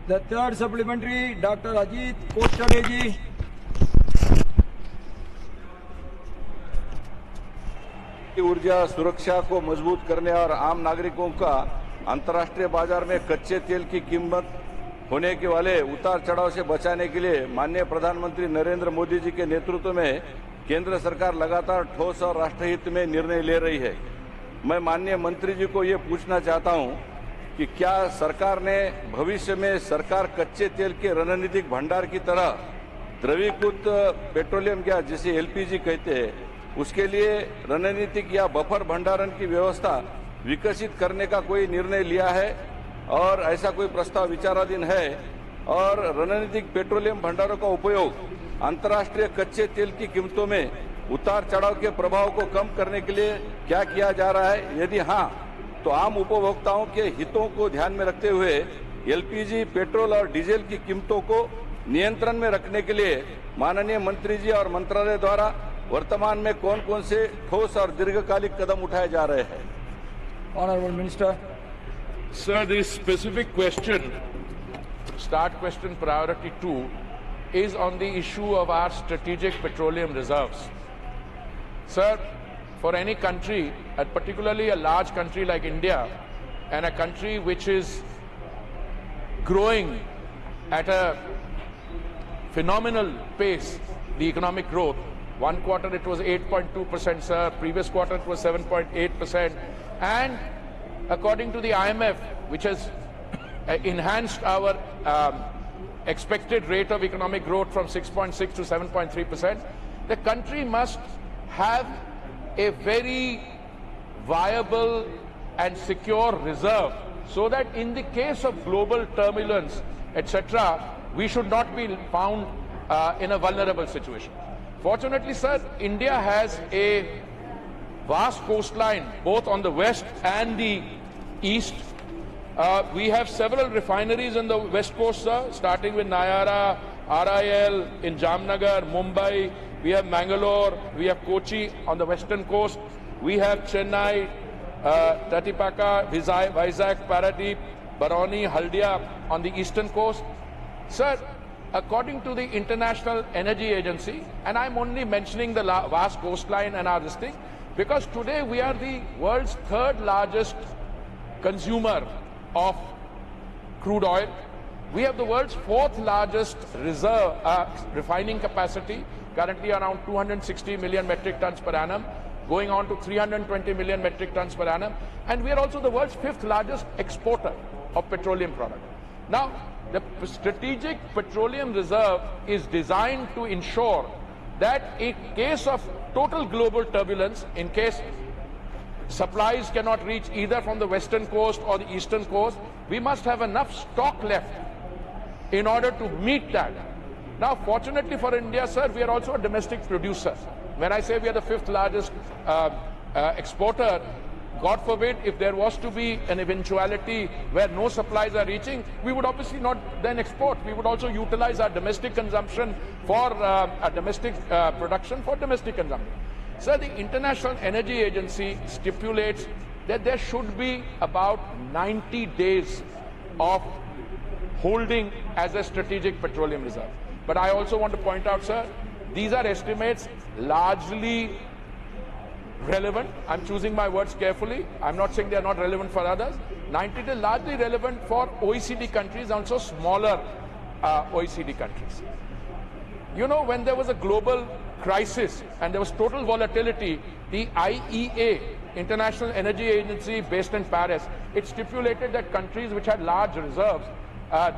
The third supplementary, Dr. Ajit Kochade. ऊर्जा सुरक्षा को मजबूत करने और आम नागरिकों का अंतर्राष्ट्रीय बाजार में कच्चे तेल की कीमत होने के वाले उतार चढ़ाव से बचाने के लिए माननीय प्रधानमंत्री नरेंद्र मोदी जी के नेतृत्व में केंद्र सरकार लगातार ठोस और राष्ट्रहित में निर्णय ले रही है। मैं माननीय मंत्री जी को ये पूछना चाहता हूं कि क्या सरकार ने भविष्य में सरकार कच्चे तेल के रणनीतिक भंडार की तरह द्रवीकृत पेट्रोलियम गैस जिसे एलपीजी कहते हैं उसके लिए रणनीतिक या बफर भंडारण की व्यवस्था विकसित करने का कोई निर्णय लिया है और ऐसा कोई प्रस्ताव विचाराधीन है और रणनीतिक पेट्रोलियम भंडारों का उपयोग अंतर्राष्ट्रीय कच्चे तेल की कीमतों में उतार चढ़ाव के प्रभाव को कम करने के लिए क्या किया जा रहा है? यदि हाँ, तो आम उपभोक्ताओं के हितों को ध्यान में रखते हुए एलपीजी, पेट्रोल और डीजल की कीमतों को नियंत्रण में रखने के लिए माननीय मंत्री जी और मंत्रालय द्वारा वर्तमान में कौन कौन से ठोस और दीर्घकालिक कदम उठाए जा रहे हैं? Honorable Minister. Sir, this specific question, start question priority 2, is on the issue of our strategic petroleum reserves. Sir, for any country, and particularly a large country like India, and a country which is growing at a phenomenal pace, the economic growth, one quarter it was 8.2%, sir, previous quarter it was 7.8%, and according to the IMF, which has enhanced our expected rate of economic growth from 6.6 to 7.3%, the country must have a very viable and secure reserve so that in the case of global turbulence, etc., we should not be found in a vulnerable situation. Fortunately, sir, India has a vast coastline both on the west and the east. We have several refineries on the west coast, sir, starting with Nayara, RIL in Jamnagar, Mumbai. We have Mangalore, we have Kochi on the western coast. We have Chennai, Tatipaka, Vizag, Paradeep, Barauni, Haldia on the eastern coast. Sir, according to the International Energy Agency, and I'm only mentioning the vast coastline and this thing, because today we are the world's third largest consumer of crude oil. We have the world's fourth largest reserve refining capacity, currently around 260 million metric tons per annum, going on to 320 million metric tons per annum. And we are also the world's fifth largest exporter of petroleum products. Now, the Strategic Petroleum Reserve is designed to ensure that in case of total global turbulence, in case supplies cannot reach either from the western coast or the eastern coast, we must have enough stock left in order to meet that. Now, fortunately for India, sir, we are also a domestic producer. When I say we are the fifth largest exporter, God forbid, if there was to be an eventuality where no supplies are reaching, we would obviously not then export. We would also utilize our domestic consumption for our domestic production for domestic consumption. Sir, the International Energy Agency stipulates that there should be about 90 days of holding as a strategic petroleum reserve. But I also want to point out, sir, these are estimates largely relevant. I'm choosing my words carefully. I'm not saying they are not relevant for others. 90 days largely relevant for OECD countries, also smaller OECD countries. You know, when there was a global crisis and there was total volatility, the IEA, International Energy Agency based in Paris, it stipulated that countries which had large reserves,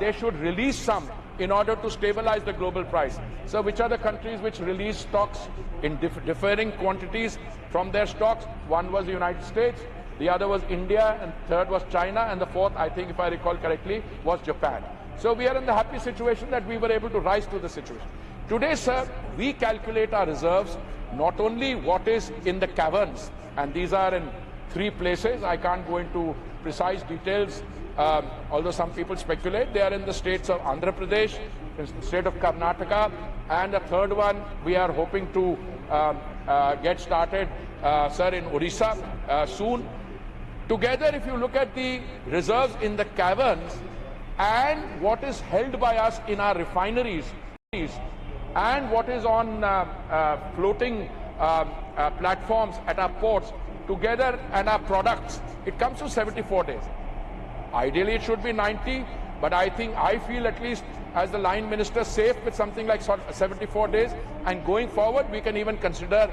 they should release some in order to stabilize the global price. So which are the countries which release stocks in differing quantities from their stocks? One was the United States, the other was India, and third was China, and the fourth, I think if I recall correctly, was Japan. So we are in the happy situation that we were able to rise to the situation. Today, sir, we calculate our reserves, not only what is in the caverns, and these are in 3 places. I can't go into precise details, although some people speculate. They are in the states of Andhra Pradesh, in the state of Karnataka, and the third one we are hoping to get started, sir, in Odisha soon. Together, if you look at the reserves in the caverns, and what is held by us in our refineries and what is on floating platforms at our ports together and our products, it comes to 74 days. Ideally, it should be 90, but I feel at least as the line minister safe with something like 74 days, and going forward, we can even consider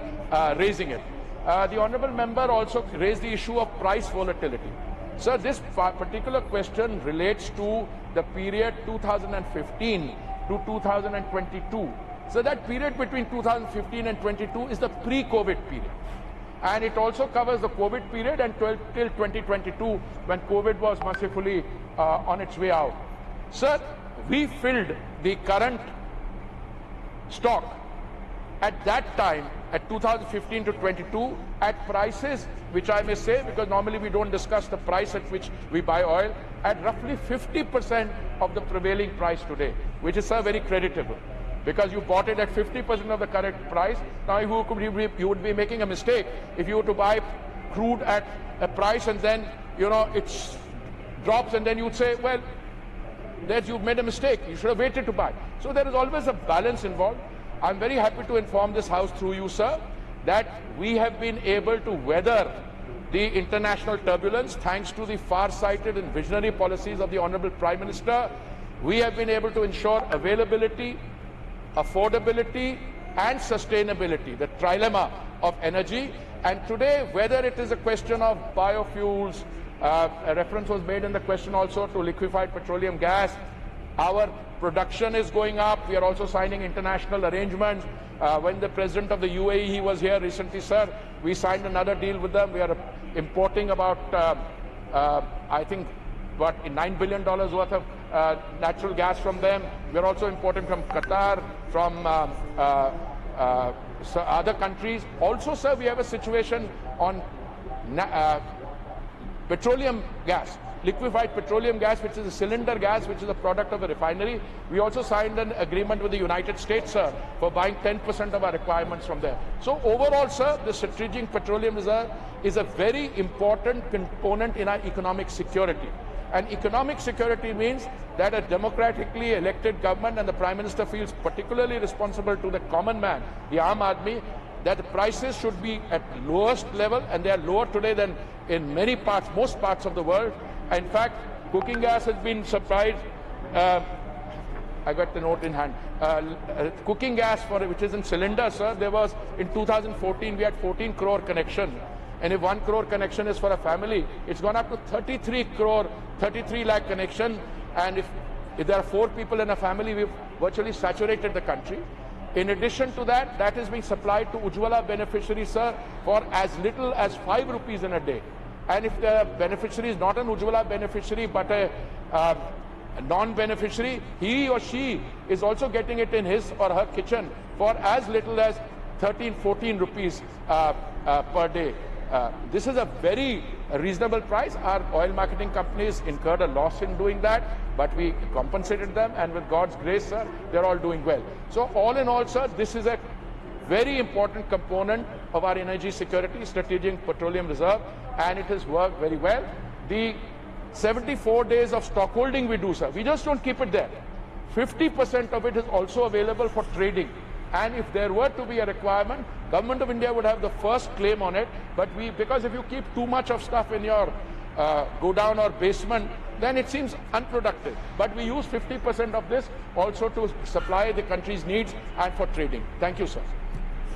raising it. The honourable member also raised the issue of price volatility. Sir, this particular question relates to the period 2015 to 2022. So that period between 2015 and 22 is the pre-COVID period. And it also covers the COVID period and till 2022 when COVID was mercifully on its way out. Sir, we filled the current stock at that time, at 2015 to 22, at prices which I may say, because normally we don't discuss the price at which we buy oil, at roughly 50% of the prevailing price today, which is, sir, very creditable. Because you bought it at 50% of the correct price. Now you would be making a mistake if you were to buy crude at a price and then, it drops, and then you'd say, well, you've made a mistake. You should have waited to buy. So there is always a balance involved. I'm very happy to inform this House through you, sir, that we have been able to weather the international turbulence thanks to the far-sighted and visionary policies of the Honourable Prime Minister. We have been able to ensure availability, affordability and sustainability, the trilemma of energy. And today, whether it is a question of biofuels, a reference was made in the question also to liquefied petroleum gas, our production is going up. We are also signing international arrangements. When the President of the UAE, he was here recently, sir, we signed another deal with them. We are importing about, I think, what, $9 billion worth of natural gas from them. We are also importing from Qatar, from other countries. Also, sir, we have a situation on petroleum gas, liquefied petroleum gas, which is a cylinder gas, which is a product of a refinery. We also signed an agreement with the United States, sir, for buying 10% of our requirements from there. So overall, sir, the Strategic Petroleum Reserve is a very important component in our economic security. And economic security means that a democratically elected government, and the Prime Minister feels particularly responsible to the common man, the Aam Aadmi, that the prices should be at lowest level, and they are lower today than in many parts, most parts of the world. In fact, cooking gas has been supplied, I got the note in hand, cooking gas, which is in cylinders, sir, there was, in 2014, we had 14 crore connection. And if 1 crore connection is for a family, it's gone up to 33 lakh connection. And if there are 4 people in a family, we've virtually saturated the country. In addition to that, that is being supplied to Ujjwala beneficiaries, sir, for as little as 5 rupees in a day. And if the beneficiary is not an Ujjwala beneficiary, but a non-beneficiary, he or she is also getting it in his or her kitchen for as little as 13, 14 rupees per day. This is a very reasonable price. Our oil marketing companies incurred a loss in doing that, but we compensated them, and with God's grace, sir, they're all doing well. So all in all, sir, this is a very important component of our energy security, Strategic Petroleum Reserve, and it has worked very well. The 74 days of stockholding we do, sir, we just don't keep it there. 50% of it is also available for trading. And if there were to be a requirement, Government of India would have the first claim on it. But because if you keep too much of stuff in your godown or basement, then it seems unproductive. But we use 50% of this also to supply the country's needs and for trading. Thank you, sir.